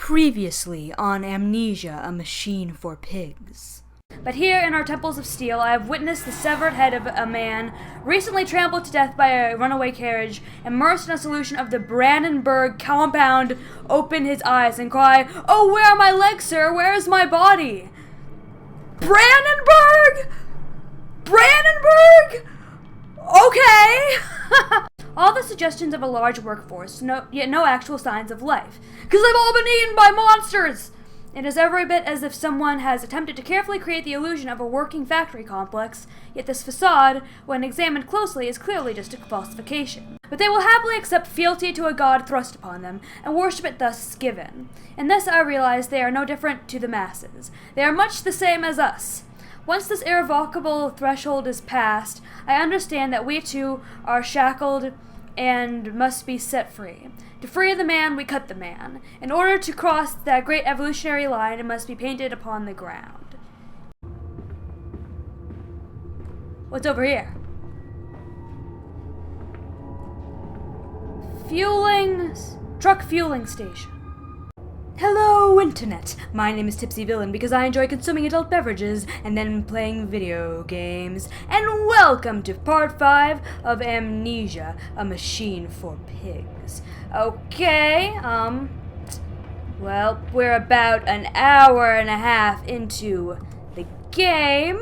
Previously on Amnesia, a machine for pigs. But here in our temples of steel, I have witnessed the severed head of a man recently trampled to death by a runaway carriage, immersed in a solution of the Brandenburg compound, open his eyes and cry, "Oh, where are my legs, sir? Where is my body?" Brandenburg? Brandenburg? Okay. All the suggestions of a large workforce, yet no actual signs of life. Because they've all been eaten by monsters! It is every bit as if someone has attempted to carefully create the illusion of a working factory complex, yet this facade, when examined closely, is clearly just a falsification. But they will happily accept fealty to a god thrust upon them, and worship it thus given. In this I realize they are no different to the masses. They are much the same as us. Once this irrevocable threshold is passed, I understand that we too are shackled and must be set free. To free the man, we cut the man. In order to cross that great evolutionary line, it must be painted upon the ground. What's over here? Truck fueling station. Hello, Internet! My name is Tipsy Villain because I enjoy consuming adult beverages and then playing video games. And welcome to part 5 of Amnesia, a machine for pigs. Okay, well, we're about an hour and a half into the game.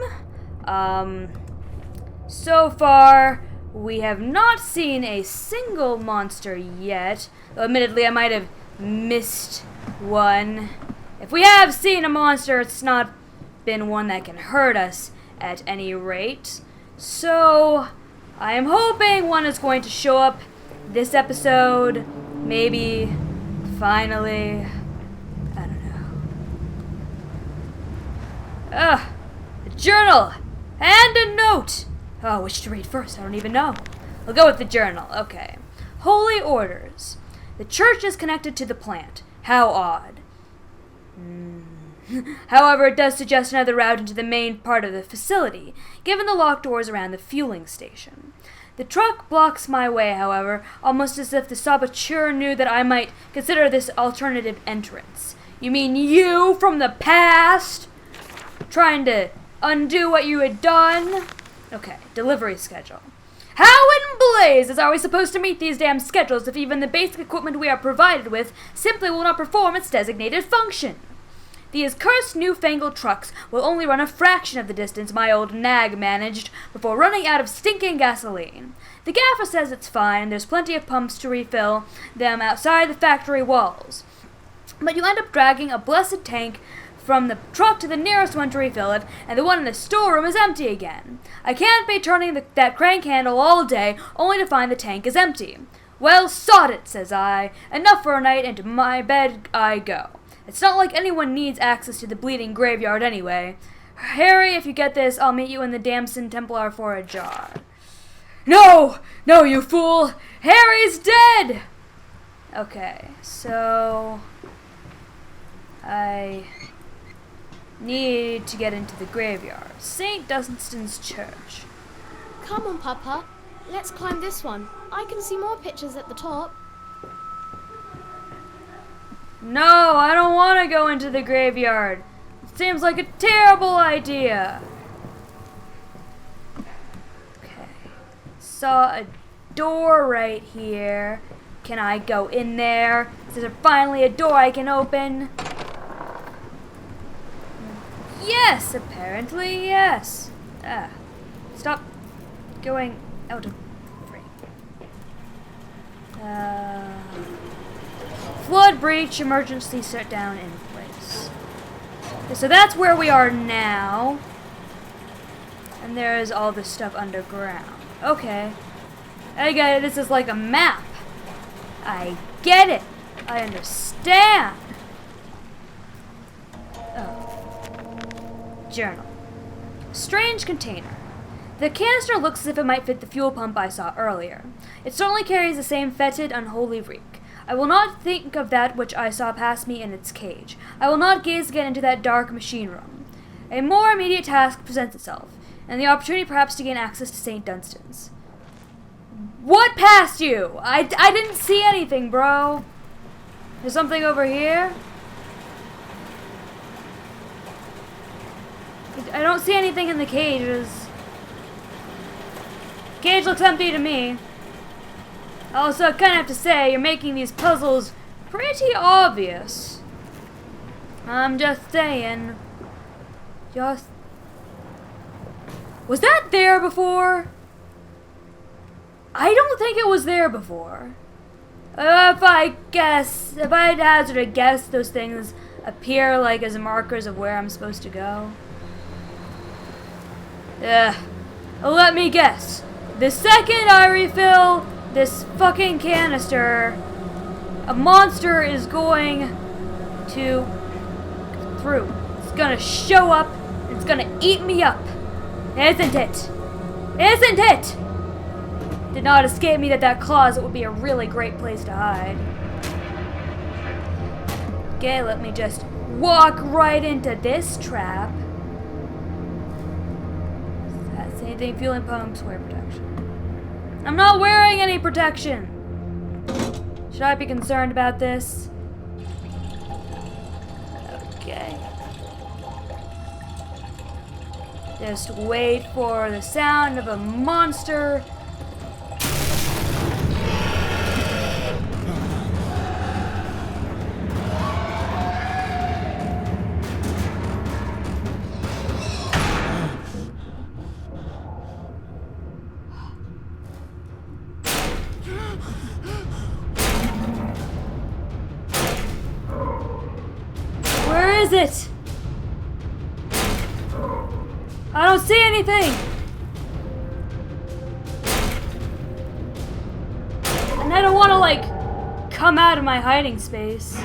So far, we have not seen a single monster yet. Though admittedly, I might have missed one. If we have seen a monster, it's not been one that can hurt us at any rate. So, I am hoping one is going to show up this episode. Maybe, finally, I don't know. A journal and a note. Oh, which to read first? I don't even know. I'll go with the journal. Okay. Holy orders. The church is connected to the plant. How odd. However, it does suggest another route into the main part of the facility, given the locked doors around the fueling station. The truck blocks my way, however, almost as if the saboteur knew that I might consider this alternative entrance. You mean you from the past? Trying to undo what you had done? Okay, delivery schedule. How in blazes are we supposed to meet these damn schedules if even the basic equipment we are provided with simply will not perform its designated function? These cursed newfangled trucks will only run a fraction of the distance my old nag managed before running out of stinking gasoline. The gaffer says it's fine, there's plenty of pumps to refill them outside the factory walls. But you end up dragging a blessed tank from the truck to the nearest one to refill it, and the one in the storeroom is empty again. I can't be turning that crank handle all day, only to find the tank is empty. Well, sod it, says I. Enough for a night, and to my bed I go. It's not like anyone needs access to the bleeding graveyard anyway. Harry, if you get this, I'll meet you in the Damson Templar for a jar. No! No, you fool! Harry's dead! Okay, so I need to get into the graveyard. St. Dunstan's Church. Come on, Papa. Let's climb this one. I can see more pictures at the top. No, I don't want to go into the graveyard. It seems like a terrible idea. Okay. Saw a door right here. Can I go in there? Is there finally a door I can open? Yes, apparently, yes. Stop going out of frame. Flood breach, emergency shut down in place. Okay, so that's where we are now. And there's all this stuff underground. Okay. I get it, this is like a map. I get it. I understand. Oh. Journal. Strange container. The canister looks as if it might fit the fuel pump I saw earlier. It certainly carries the same fetid, unholy reek. I will not think of that which I saw pass me in its cage. I will not gaze again into that dark machine room. A more immediate task presents itself, and the opportunity perhaps to gain access to St. Dunstan's. What passed you? I didn't see anything, bro. There's something over here? I don't see anything in the cages. Cage looks empty to me. Also, I kind of have to say, you're making these puzzles pretty obvious. I'm just saying. Was that there before? I don't think it was there before. If I had hazard a guess, those things appear like as markers of where I'm supposed to go. Let me guess. The second I refill this fucking canister, a monster is going to through. It's gonna show up. It's gonna eat me up. Isn't it? Isn't it? Did not escape me that that closet would be a really great place to hide. Okay, let me just walk right into this trap. That's anything fueling pumps, wear protection. I'm not wearing any protection. Should I be concerned about this? Okay. Just wait for the sound of a monster. Where is it? I don't see anything. And I don't want to, like, come out of my hiding space.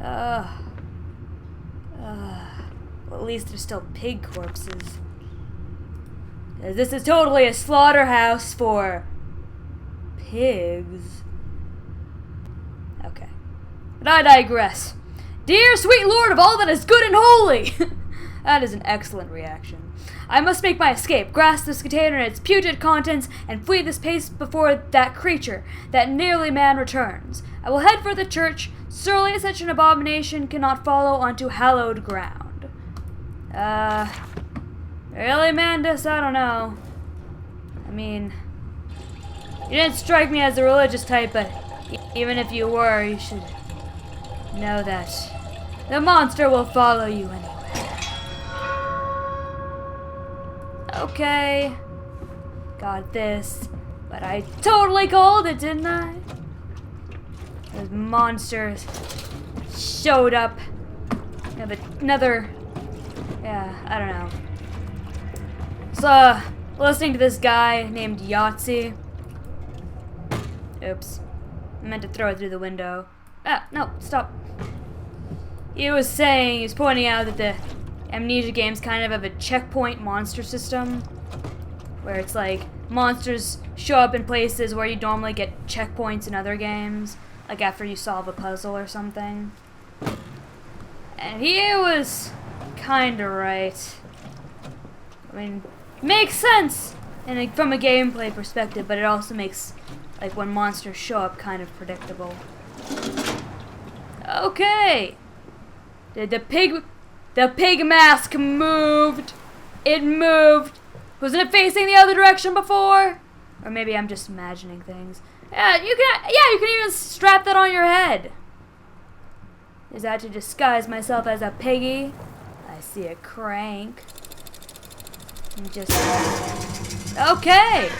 Well, at least there's still pig corpses. This is totally a slaughterhouse for pigs. Okay. But I digress. Dear sweet Lord of all that is good and holy! That is an excellent reaction. I must make my escape, grasp this container and its putrid contents, and flee this place before that creature, that nearly man returns. I will head for the church. Surely such an abomination cannot follow onto hallowed ground. Really, Mandus? I don't know. I mean, you didn't strike me as a religious type, but even if you were, you should know that the monster will follow you anywhere. Okay. Got this. But I totally called it, didn't I? Those monsters showed up. Another... Yeah, I don't know. So, listening to this guy named Yahtzee. Oops. I meant to throw it through the window. Ah, no, stop. He was pointing out that the Amnesia games kind of have a checkpoint monster system. Where it's like, monsters show up in places where you normally get checkpoints in other games. Like after you solve a puzzle or something. And he was kinda right. I mean, makes sense from a gameplay perspective, but it also makes, like, when monsters show up, kind of predictable. Okay! The pig mask moved! It moved! Wasn't it facing the other direction before? Or maybe I'm just imagining things. Yeah, you can even strap that on your head. Is that to disguise myself as a piggy? I see a crank. And just... Okay!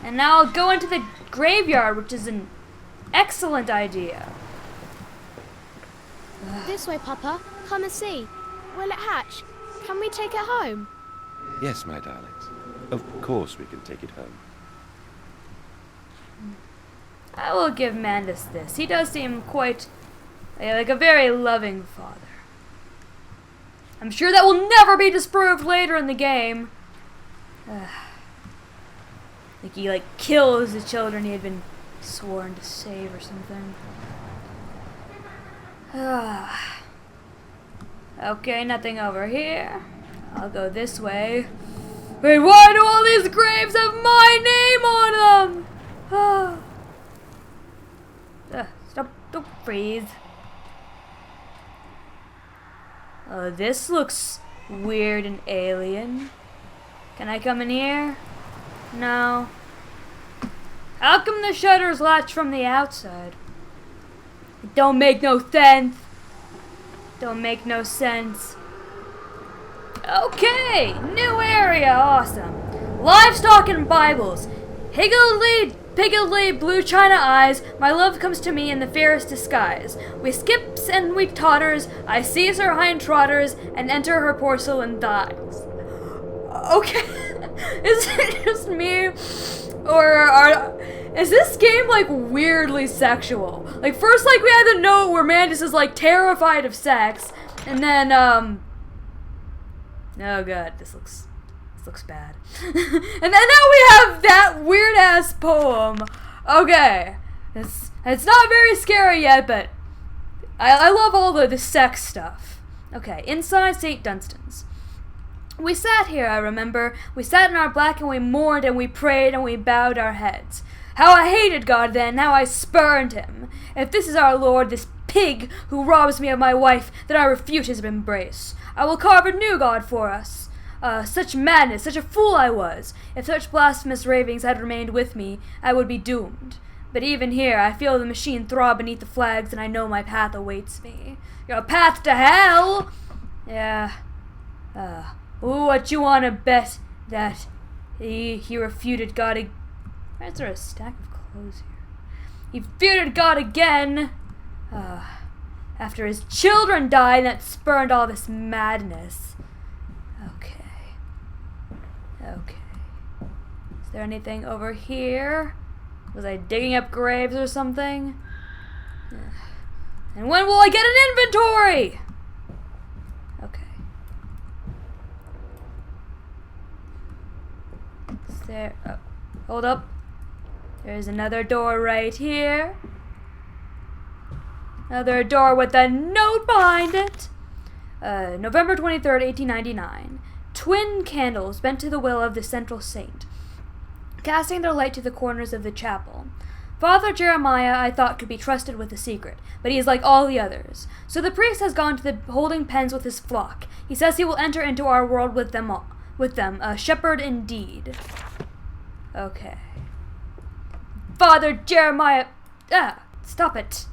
And now I'll go into the graveyard, which is an excellent idea. This way, Papa. Come and see. Will it hatch? Can we take it home? Yes, my darlings. Of course we can take it home. I will give Mandus this. He does seem quite like a very loving father. I'm sure that will never be disproved later in the game. Like he kills the children he had been sworn to save or something. Okay, nothing over here. I'll go this way. Wait, why do all these graves have my name on them? Stop, don't freeze. Oh, this looks weird and alien. Can I come in here? No. How come the shutters latch from the outside? It don't make no sense. Don't make no sense. Okay, new area, awesome. Livestock and Bibles. Higgledy, blue china eyes, my love comes to me in the fairest disguise. We skips and we totters, I seize her hind trotters, and enter her porcelain thighs. Okay, is it just me? Or is this game, like, weirdly sexual? Like, first, like, we had the note where Mandus is, like, terrified of sex, and then, oh god, this looks bad. And then now we have that weird-ass poem. Okay, it's not very scary yet, but I love all the sex stuff. Okay, inside St. Dunstan's. We sat here, I remember. We sat in our black and we mourned and we prayed and we bowed our heads. How I hated God then, how I spurned him. If this is our Lord, this pig who robs me of my wife, then I refute his embrace. I will carve a new God for us. Such madness, such a fool I was. If such blasphemous ravings had remained with me, I would be doomed. But even here, I feel the machine throb beneath the flags, and I know my path awaits me. Your path to hell? Yeah. What you wanna bet that he refuted God Why is there a stack of clothes here? He refuted God again, after his children died that spurned all this madness. Okay. Is there anything over here? Was I digging up graves or something? And when will I get an inventory? Okay. Is there... Oh, hold up. There's another door right here. Another door with a note behind it. November 23rd, 1899. Twin candles bent to the will of the central saint, casting their light to the corners of the chapel. Father Jeremiah, I thought, could be trusted with a secret, but he is like all the others. So the priest has gone to the holding pens with his flock. He says he will enter into our world with them, a shepherd indeed. Okay. Father Jeremiah... stop it.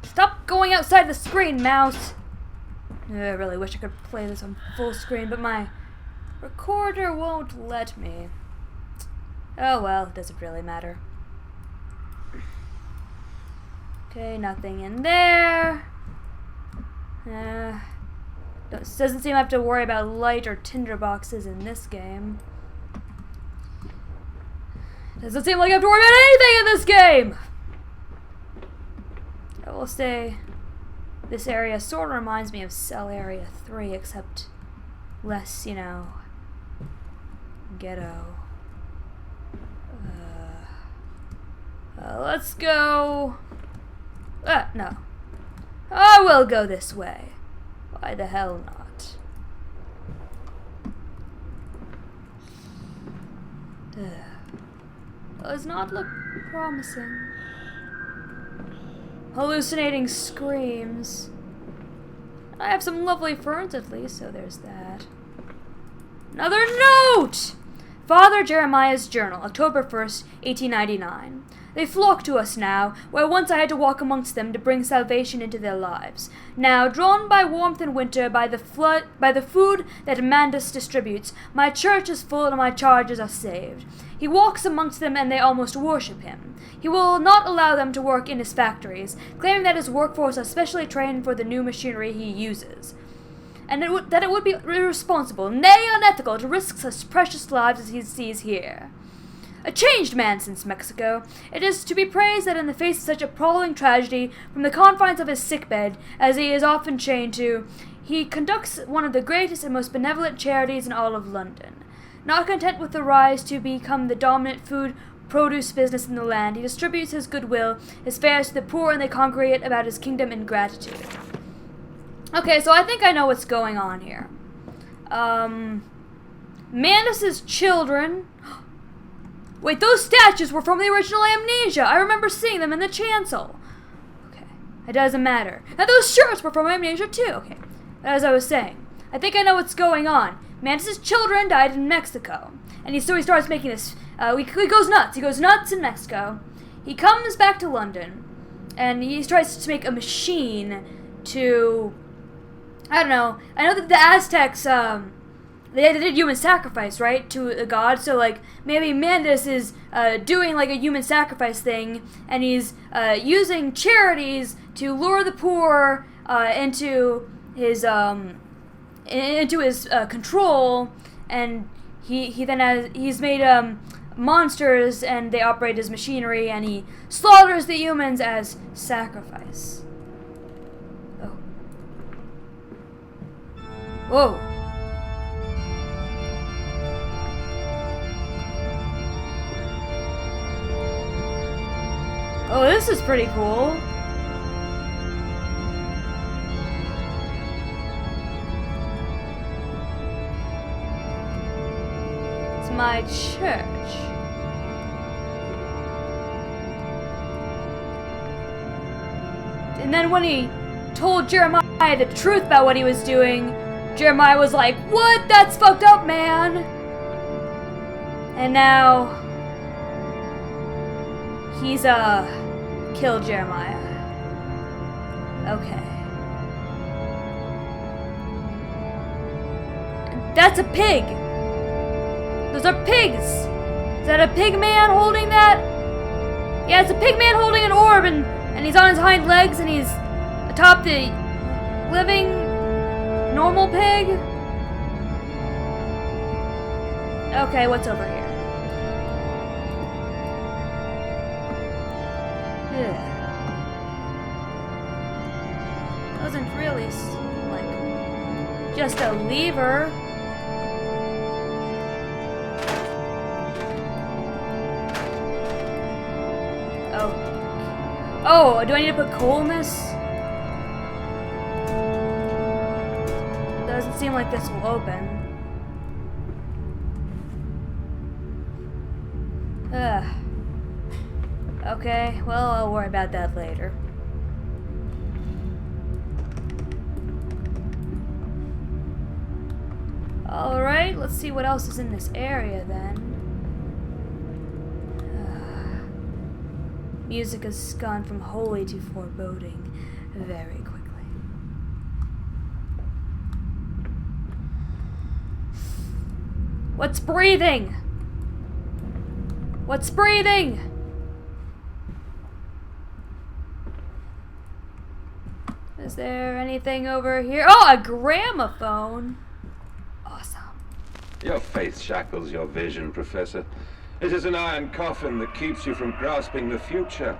Stop going outside the screen, mouse. I really wish I could play this on full screen, but my recorder won't let me. Oh well, it doesn't really matter. Okay, nothing in there. Doesn't seem I have to worry about light or tinderboxes in this game. Doesn't seem like I have to worry about anything in this game! I will say, this area sort of reminds me of Cell Area 3, except less, you know, ghetto. Let's go... no. I will go this way. Why the hell not? Does not look promising. Hallucinating screams. I have some lovely ferns at least, so there's that. Another note! Father Jeremiah's Journal, October 1st, 1899. They flock to us now, where once I had to walk amongst them to bring salvation into their lives. Now, drawn by warmth and winter, by the food that Mandus distributes, my church is full and my charges are saved. He walks amongst them and they almost worship him. He will not allow them to work in his factories, claiming that his workforce are specially trained for the new machinery he uses, and that it would be irresponsible, nay unethical, to risk such precious lives as he sees here. A changed man since Mexico. It is to be praised that in the face of such appalling tragedy, from the confines of his sickbed, as he is often chained to, he conducts one of the greatest and most benevolent charities in all of London. Not content with the rise to become the dominant food produce business in the land, he distributes his goodwill, his fares to the poor, and they congregate about his kingdom in gratitude. Okay, so I think I know what's going on here. Mandus's children... Wait, those statues were from the original Amnesia. I remember seeing them in the chancel. Okay, it doesn't matter. And those shirts were from Amnesia too. Okay, as I was saying, I think I know what's going on. Mandus's children died in Mexico. And so he starts making this, he goes nuts. He goes nuts in Mexico. He comes back to London, and he tries to make a machine to, I don't know, I know that the Aztecs, they did human sacrifice, right, to a god, so, like, maybe Mandus is doing, like, a human sacrifice thing, and he's using charities to lure the poor into his control, and he's made monsters, and they operate as machinery, and he slaughters the humans as sacrifice. Oh. Whoa. Oh, this is pretty cool. It's my church. And then when he told Jeremiah the truth about what he was doing, Jeremiah was like, "What? That's fucked up, man." And now he's killed Jeremiah. Okay. That's a pig. Those are pigs. Is that a pig man holding that? Yeah, it's a pig man holding an orb, and he's on his hind legs, and he's atop the living normal pig. Okay, what's over here? Doesn't really like just a lever. Oh, do I need to put coal in this? Doesn't seem like this will open. Okay, well, I'll worry about that later. Alright, let's see what else is in this area then. Music has gone from holy to foreboding very quickly. What's breathing? What's breathing? Is there anything over here? Oh, a gramophone. Awesome. Your faith shackles your vision, Professor. It is an iron coffin that keeps you from grasping the future.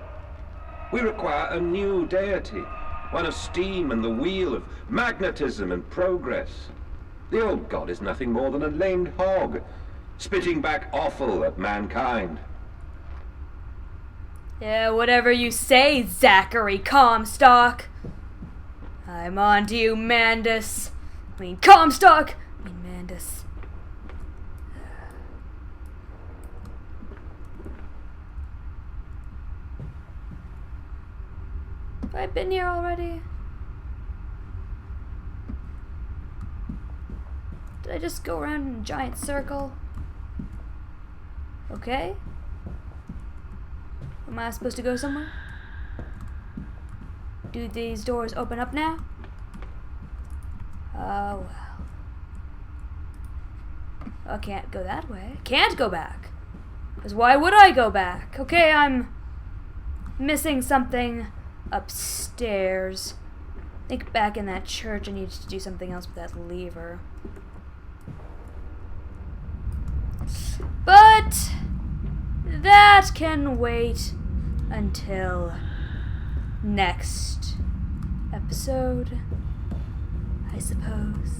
We require a new deity, one of steam and the wheel, of magnetism and progress. The old god is nothing more than a lamed hog, spitting back offal at mankind. Yeah, whatever you say, Zachary Comstock. I'm on to you, Mandus. I mean, Comstock. I mean, Mandus. Have I been here already? Did I just go around in a giant circle? Okay. Am I supposed to go somewhere? Do these doors open up now? Oh, well. I can't go that way. Can't go back. Because why would I go back? Okay, I'm missing something upstairs. I think back in that church I needed to do something else with that lever. But that can wait until next episode, I suppose.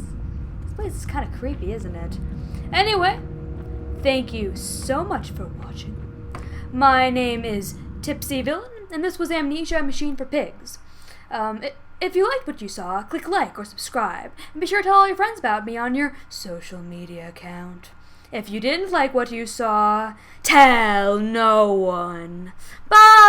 This place is kind of creepy, isn't it? Anyway, thank you so much for watching. My name is Tipsy Villain, and this was Amnesia Machine for Pigs. If you liked what you saw, click like or subscribe, and be sure to tell all your friends about me on your social media account. If you didn't like what you saw, tell no one. Bye!